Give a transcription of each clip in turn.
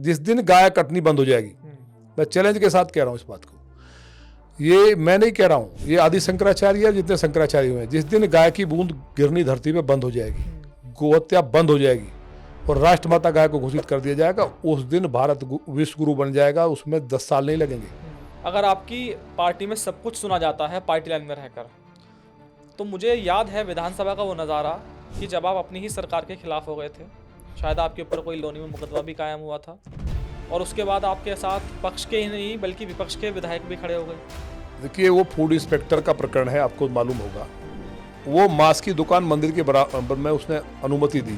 जिस दिन गाय कटनी बंद हो जाएगी, मैं चैलेंज के साथ कह रहा हूँ इस बात को, ये मैं नहीं कह रहा हूँ, ये आदि शंकराचार्य जितने शंकराचार्य हुए हैं, जिस दिन गाय की बूंद गिरनी धरती पे बंद हो जाएगी, गोहत्या बंद हो जाएगी और राष्ट्रमाता गाय को घोषित कर दिया जाएगा, उस दिन भारत विश्व गुरु बन जाएगा। उसमें 10 साल नहीं लगेंगे। अगर आपकी पार्टी में सब कुछ सुना जाता है पार्टी लाइन में रहकर, तो मुझे याद है विधानसभा का वो नज़ारा कि जब आप अपनी ही सरकार के खिलाफ हो गए थे, शायद आपके ऊपर कोई लोनी में मुकदमा भी कायम हुआ था, और उसके बाद आपके साथ पक्ष के ही नहीं बल्कि विपक्ष के विधायक भी खड़े हो गए। देखिए, वो फूड इंस्पेक्टर का प्रकरण है, आपको मालूम होगा। वो मांस की दुकान मंदिर के बराबर में उसने अनुमति दी।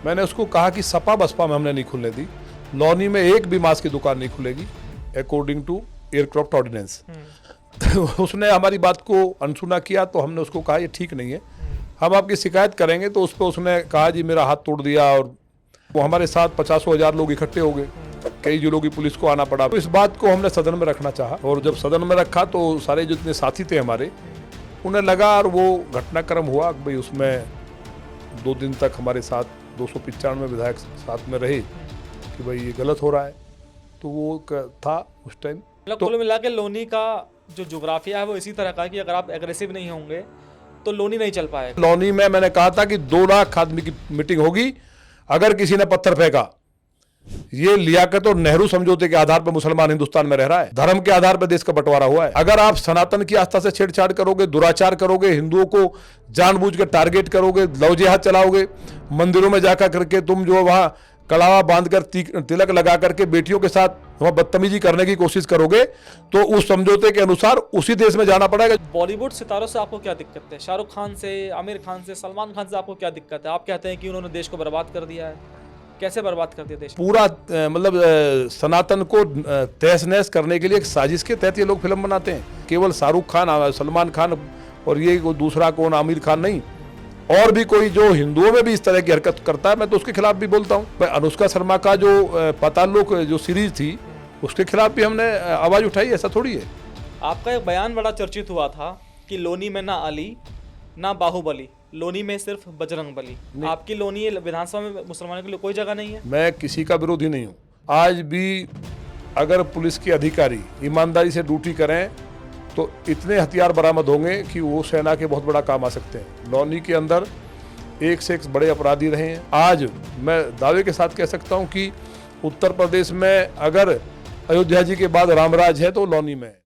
मैंने उसको कहा कि सपा बसपा में हमने नहीं खुलने दी, लौनी में एक भी मांस की दुकान नहीं खुलेगी अकॉर्डिंग टू एयरक्राफ्ट ऑर्डिनेंस। उसने हमारी बात को अनसुना किया, तो हमने उसको कहा ये ठीक नहीं है, हम आपकी शिकायत करेंगे। तो उस पर उसने कहा जी मेरा हाथ तोड़ दिया, और वो हमारे साथ 50,000 लोग इकट्ठे हो गए, कई जिलों की पुलिस को आना पड़ा। तो इस बात को हमने सदन में रखना चाहा, और जब सदन में रखा तो सारे जितने साथी थे हमारे, उन्हें लगा, और वो घटनाक्रम हुआ भाई, उसमें 2 दिन तक हमारे साथ 295 विधायक साथ में रहे कि भाई ये गलत हो रहा है। तो वो था उस टाइम। तो कुल मिला के लोनी का जो जोग्राफिया है वो इसी तरह का है कि अगर आप एग्रेसिव नहीं होंगे तो लोनी नहीं चल पाएगा। लोनी में मैंने कहा था कि 2 लाख आदमी की मीटिंग होगी, अगर किसी ने पत्थर फेंका, ये लियाकत और नेहरू समझौते के आधार पर मुसलमान हिंदुस्तान में रह रहा है, धर्म के आधार पर देश का बंटवारा हुआ है। अगर आप सनातन की आस्था से छेड़छाड़ करोगे, दुराचार करोगे, हिंदुओं को जानबूझ के टारगेट करोगे, लव जिहाद चलाओगे, मंदिरों में जाकर करके तुम जो वहां कड़ावा बांधकर तिलक लगा करके बेटियों के साथ वहां बदतमीजी करने की कोशिश करोगे, तो उस समझौते के अनुसार उसी देश में जाना पड़ेगा। बॉलीवुड सितारों से आपको क्या दिक्कत है? शाहरुख खान से, आमिर खान से, सलमान खान से आपको क्या दिक्कत है? आप कहते हैं कि उन्होंने देश को बर्बाद कर दिया है। कैसे बर्बाद कर दिया देश? पूरा मतलब सनातन को तहस नहस करने के लिए एक साजिश के तहत ये लोग फिल्म बनाते हैं। केवल शाहरुख खान, सलमान खान और ये दूसरा कौन, आमिर खान नहीं, और भी कोई जो हिंदुओं में भी इस तरह की हरकत करता है, मैं तो उसके खिलाफ भी बोलता हूँ। मैं अनुष्का शर्मा का जो पातालोक जो सीरीज थी, उसके खिलाफ भी हमने आवाज उठाई, ऐसा थोड़ी है। आपका एक बयान बड़ा चर्चित हुआ था कि लोनी में ना अली ना बाहुबली, लोनी में सिर्फ बजरंग बली। आपकी लोनी विधानसभा में मुसलमानों के लिए कोई जगह नहीं है? मैं किसी का विरोधी नहीं हूँ। आज भी अगर पुलिस के अधिकारी ईमानदारी से ड्यूटी करें तो इतने हथियार बरामद होंगे कि वो सेना के बहुत बड़ा काम आ सकते हैं। लोनी के अंदर एक से एक बड़े अपराधी रहे हैं। आज मैं दावे के साथ कह सकता हूँ कि उत्तर प्रदेश में अगर अयोध्या जी के बाद रामराज है तो लोनी में है।